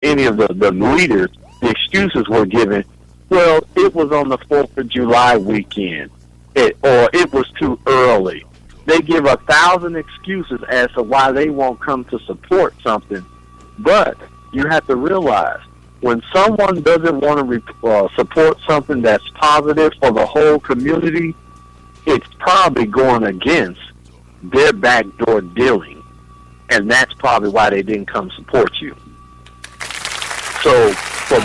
any of the leaders, the excuses were given. Well, it was on the 4th of July weekend, or it was too early. They give 1,000 excuses as to why they won't come to support something. But you have to realize, when someone doesn't want to support something that's positive for the whole community, it's probably going against their backdoor dealing. And that's probably why they didn't come support you. So for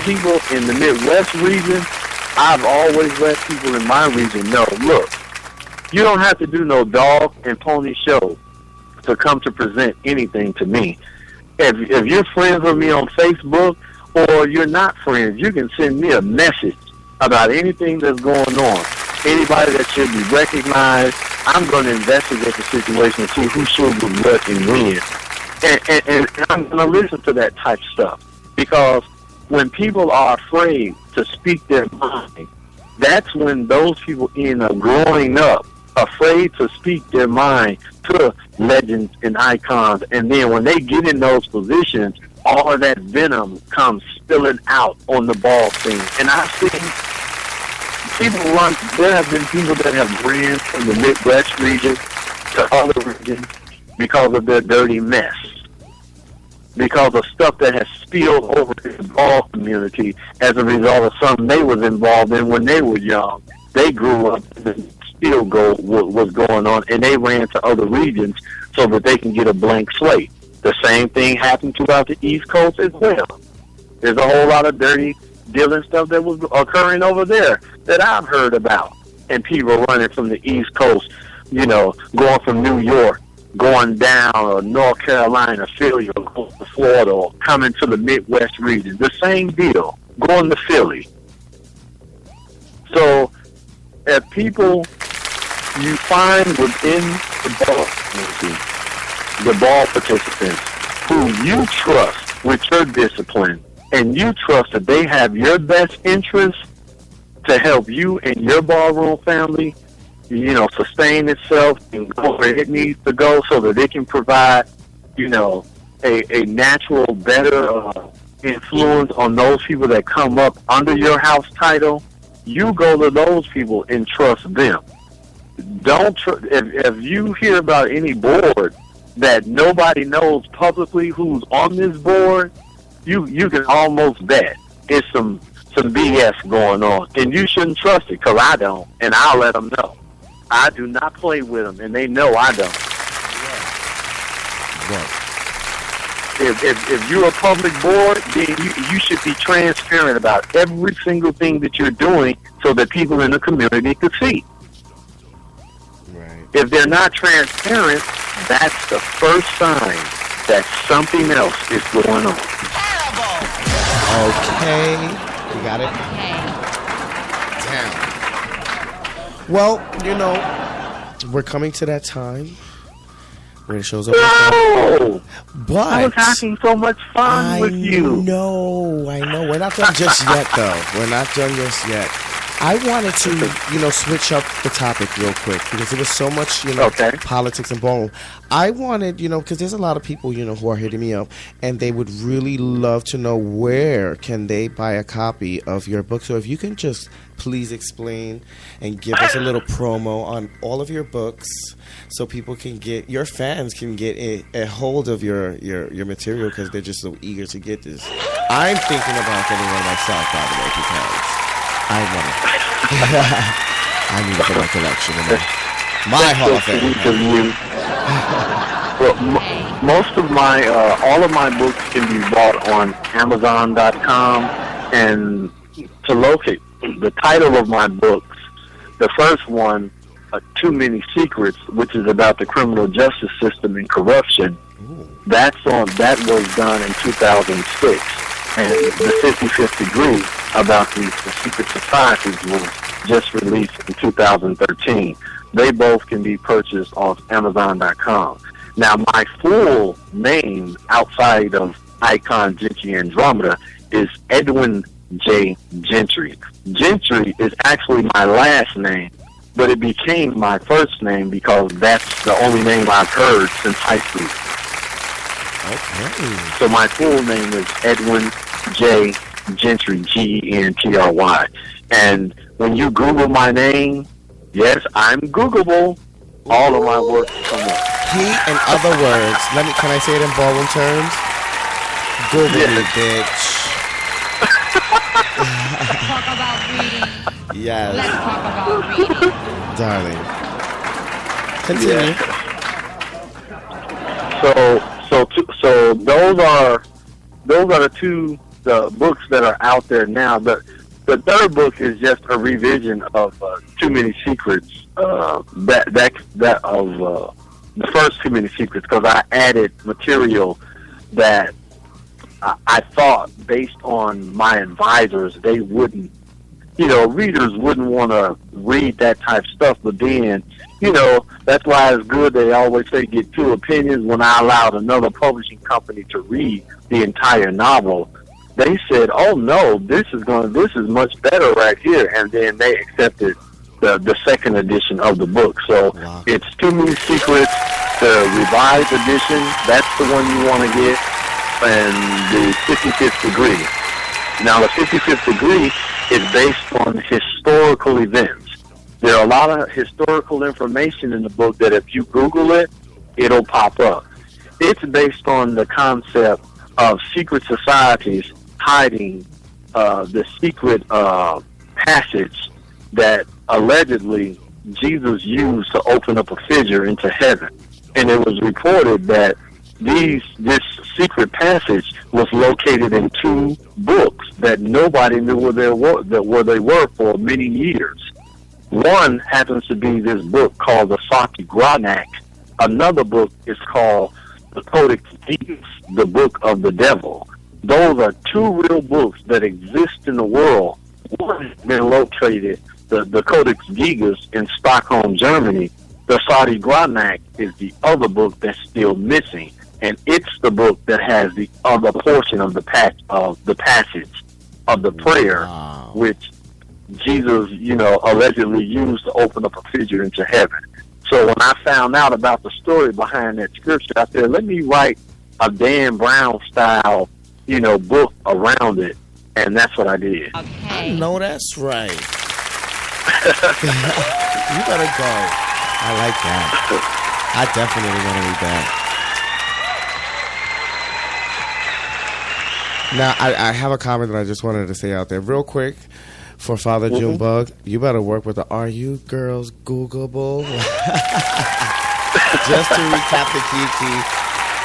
people in the Midwest region, I've always let people in my region know, look, you don't have to do no dog and pony show to come to present anything to me. If you're friends with me on Facebook, or you're not friends, you can send me a message about anything that's going on. Anybody that should be recognized, I'm going to investigate the situation and see who should be what and when. And I'm going to listen to that type of stuff. Because when people are afraid to speak their mind, that's when those people end up growing up afraid to speak their mind to legends and icons. And then when they get in those positions, all of that venom comes spilling out on the ball scene. And I've seen people run, there have been people that have ran from the Midwest region to other regions because of their dirty mess, because of stuff that has spilled over to the ball community as a result of something they was involved in when they were young. They grew up and still was going on, and they ran to other regions so that they can get a blank slate. The same thing happened throughout the East Coast as well. There's a whole lot of dirty dealing stuff that was occurring over there that I've heard about. And people running from the East Coast, you know, going from New York, going down or North Carolina, Philly, or going to Florida, or coming to the Midwest region. The same deal, going to Philly. So if people you find within the ball community, the ball participants who you trust with your discipline, and you trust that they have your best interest to help you and your ballroom family, you know, sustain itself and go where it needs to go so that it can provide, you know, a natural, better influence on those people that come up under your house title. You go to those people and trust them. Don't if you hear about any board that nobody knows publicly who's on this board, you can almost bet it's some BS going on, and you shouldn't trust it, because I don't, and I'll let them know. I do not play with them, and they know I don't. Right. If you're a public board, then you should be transparent about every single thing that you're doing so that people in the community can see. Right. If they're not transparent, that's the first sign that something else is going on. Okay. You got it? Okay. Damn. Well, you know, we're coming to that time where the show's over. No! But I was having so much fun with you. I know. We're not done just yet, though. We're not done just yet. I wanted to, you know, switch up the topic real quick because there was so much, you know, politics and ballroom. I wanted, you know, because there's a lot of people, you know, who are hitting me up and they would really love to know where can they buy a copy of your book. So if you can just please explain and give us a little promo on all of your books so people can get, your fans can get a hold of your material because they're just so eager to get this. I'm thinking about getting one myself, by the way, because I want it. I need it for my collection. My Hall of Fame. Well, most of my, all of my books can be bought on Amazon.com. And to locate the title of my books, the first one, Too Many Secrets, which is about the criminal justice system and corruption, that was done in 2006. And the 55th Degree about the secret societies was just released in 2013. They both can be purchased off Amazon.com. Now, my full name outside of icon-gentry-endromeda is Edwin J. Gentry. Gentry is actually my last name, but it became my first name because that's the only name I've heard since high school. Okay. So my full name is Edwin J. Gentry, Gentry. And when you Google my name, yes, I'm Googleable. All of my work come up. He, in other words, can I say it in ballroom terms? Google me, bitch. Let's talk about reading. Yes. Let's talk about reading. Darling. Continue. So those are the books that are out there now. The third book is just a revision of Too Many Secrets. The first Too Many Secrets, because I added material that I thought, based on my advisors, they wouldn't, readers wouldn't want to read that type of stuff. But then, that's why it's good they always say get two opinions. When I allowed another publishing company to read the entire novel, they said, "Oh no, this is much better right here," and then they accepted the second edition of the book. So It's Too Many Secrets, the revised edition. That's the one you want to get, and the 55th Degree. Now, the 55th Degree is based on historical events. There are a lot of historical information in the book that if you Google it, it'll pop up. It's based on the concept of secret societies hiding the secret passage that allegedly Jesus used to open up a fissure into heaven. And it was reported that this secret passage was located in two books that nobody knew where they were for many years. One happens to be this book called the Saki Granak. Another book is called the Codex Gigas, the Book of the Devil. Those are two real books that exist in the world. One has been located, the Codex Gigas, in Stockholm, Germany. The Saki Granak is the other book that's still missing, and it's the book that has the other portion of the passage of the prayer, which Jesus, allegedly used to open up a fissure into heaven. So when I found out about the story behind that scripture, I said, let me write a Dan Brown style, book around it, and that's what I did. Okay. I know that's right. You better go. I like that. I definitely want to read that. Now, I have a comment that I just wanted to say out there real quick. For Father Junebug, you better work with the Are You Girls Googleable? Just to recap the Kiki,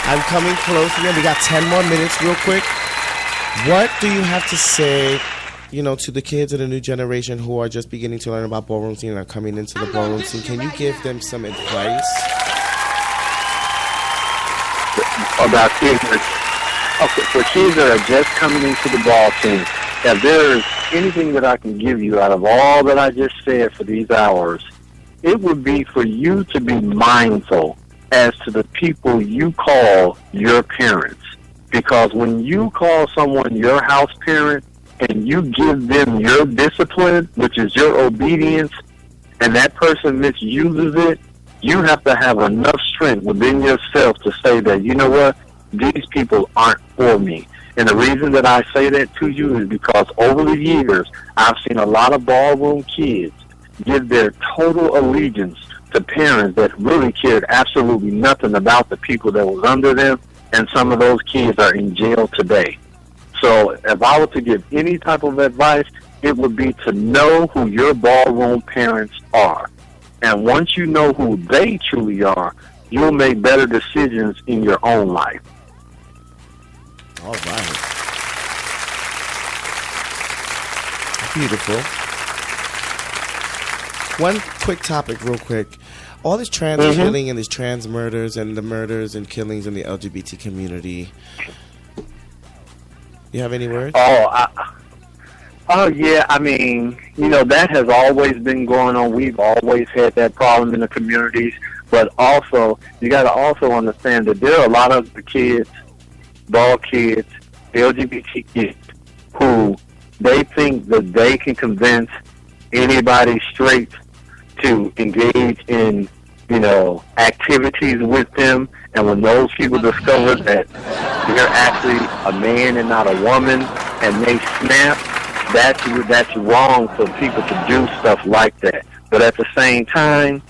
I'm coming close again. We got 10 more minutes real quick. What do you have to say, to the kids of the new generation who are just beginning to learn about ballroom scene and are coming into the ballroom scene? Can you give them some advice? About kids? Okay, for kids that are just coming into the ball scene, if there's anything that I can give you out of all that I just said for these hours, it would be for you to be mindful as to the people you call your parents. Because when you call someone your house parent and you give them your discipline, which is your obedience, and that person misuses it, you have to have enough strength within yourself to say that, you know what, these people aren't for me. And the reason that I say that to you is because over the years, I've seen a lot of ballroom kids give their total allegiance to parents that really cared absolutely nothing about the people that was under them, and some of those kids are in jail today. So if I were to give any type of advice, it would be to know who your ballroom parents are. And once you know who they truly are, you'll make better decisions in your own life. All right. Beautiful. One quick topic, real quick. All this trans killing and these trans murders and the murders and killings in the LGBT community. You have any words? Oh, yeah. I mean, that has always been going on. We've always had that problem in the communities. But also, you got to also understand that there are a lot of the kids, bald kids, LGBT kids, who they think that they can convince anybody straight to engage in activities with them, and when those people discover that they're actually a man and not a woman, and they snap, that's wrong for people to do stuff like that. But at the same time,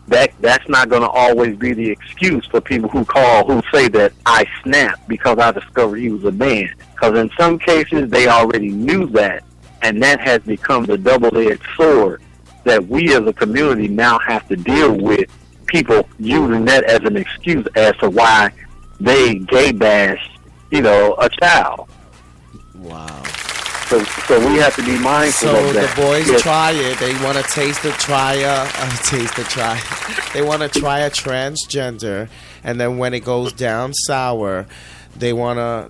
that's not going to always be the excuse for people who say that I snapped because I discovered he was a man. Because in some cases, they already knew that, and that has become the double-edged sword that we as a community now have to deal with, people using that as an excuse as to why they gay bash, a child. Wow. So we have to be mindful of that. So the boys try it. They want to They want to try a transgender, and then when it goes down sour, they want to,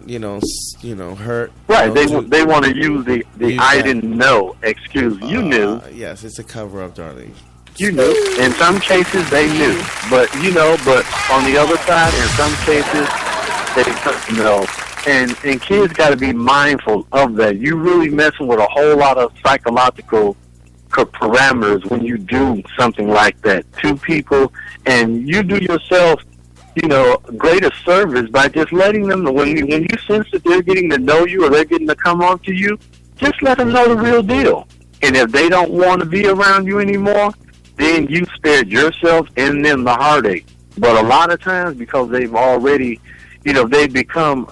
hurt. Right. They want to use the I didn't know excuse. You knew. Yes, it's a cover up, darling. You knew. In some cases, they knew. But on the other side, in some cases, they don't know. And kids got to be mindful of that. You really messing with a whole lot of psychological parameters when you do something like that to people, and you do yourself, greater service by just letting them know when you sense that they're getting to know you or they're getting to come on to you, just let them know the real deal. And if they don't want to be around you anymore, then you spared yourself and them the heartache. But a lot of times, because they've already, they've become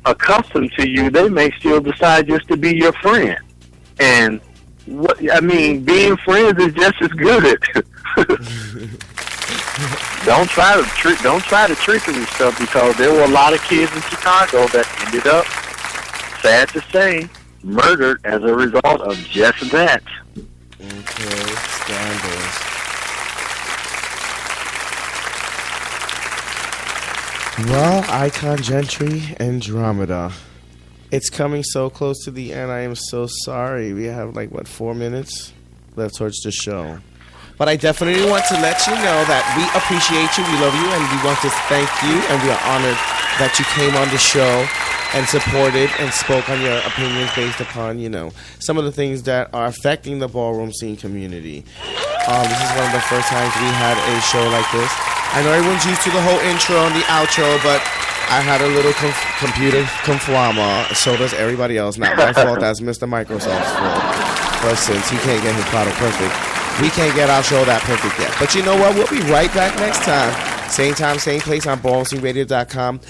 accustomed to you, they may still decide just to be your friend. And being friends is just as good. Don't try the trickery stuff, because there were a lot of kids in Chicago that ended up, sad to say, murdered as a result of just that. Okay, scandals. Well, icon-gentry-endromeda. It's coming so close to the end. I am so sorry. We have 4 minutes left towards the show. But I definitely want to let you know that we appreciate you, we love you, and we want to thank you, and we are honored that you came on the show and supported and spoke on your opinions based upon, some of the things that are affecting the ballroom scene community. This is one of the first times we had a show like this. I know everyone's used to the whole intro and the outro, but I had a little computer conflama. So does everybody else. Not my fault. That's Mr. Microsoft's fault. But since he can't get his product perfect, we can't get our show that perfect yet. But you know what? We'll be right back next time. Same time, same place on ballroomsceneradio.com.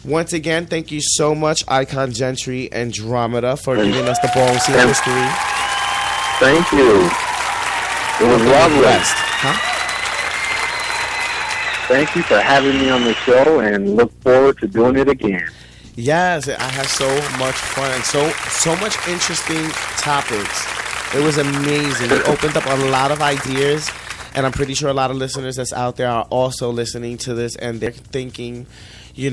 Once again, thank you so much, icon-gentry-endromeda, for giving us the ballroom scene history. Thank you. It was lovely. Huh? Thank you for having me on the show, and look forward to doing it again. Yes, I had so much fun and so much interesting topics. It was amazing. It opened up a lot of ideas, and I'm pretty sure a lot of listeners that's out there are also listening to this, and they're thinking, you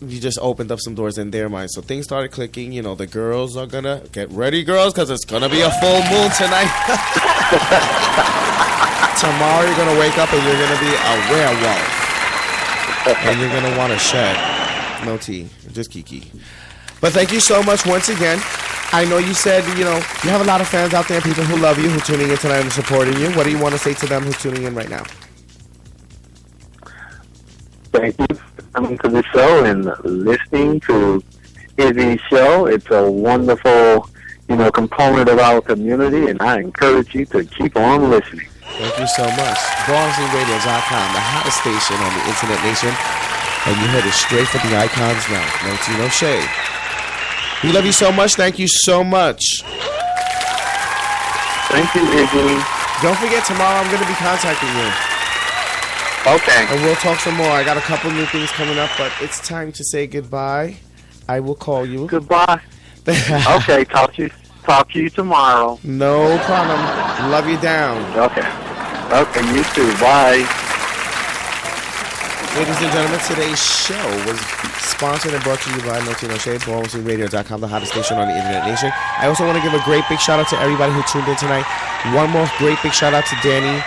just opened up some doors in their minds. So things started clicking. The girls are going to get ready, girls, because it's going to be a full moon tonight. Tomorrow you're going to wake up and you're going to be a werewolf. And you're going to want to shed. No tea, just Kiki. But thank you so much once again. I know you said, you have a lot of fans out there, people who love you, who are tuning in tonight and supporting you. What do you want to say to them who's tuning in right now? Thank you for coming to the show and listening to Izzy's show. It's a wonderful, component of our community, and I encourage you to keep on listening. Thank you so much. ballroomsceneradio.com, the hottest station on the internet nation, and you heard it straight from the icons now. No tea, no shade. We love you so much. Thank you so much. Thank you, Izzy. Don't forget, tomorrow I'm going to be contacting you. Okay. And we'll talk some more. I got a couple new things coming up, but it's time to say goodbye. I will call you. Goodbye. Okay, talk to you tomorrow. No problem. Love you down. Okay, you too. Bye. Ladies and gentlemen, today's show was sponsored and brought to you by No Tea No Shade, ballroomsceneradio.com, the hottest station on the internet nation. I also want to give a great big shout out to everybody who tuned in tonight. One more great big shout out to Danny,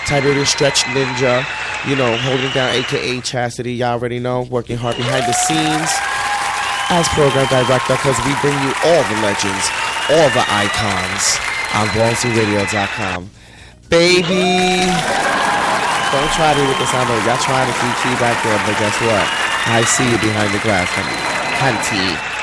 Tiberius Stretch Ninja, holding down AKA Chastity. Y'all already know, working hard behind the scenes as program director, because we bring you all the legends, all the icons on ballroomsceneradio.com. Baby. Don't try to with the sound. Y'all trying to key back there, but guess what? I see you behind the glass, honey. Hunty.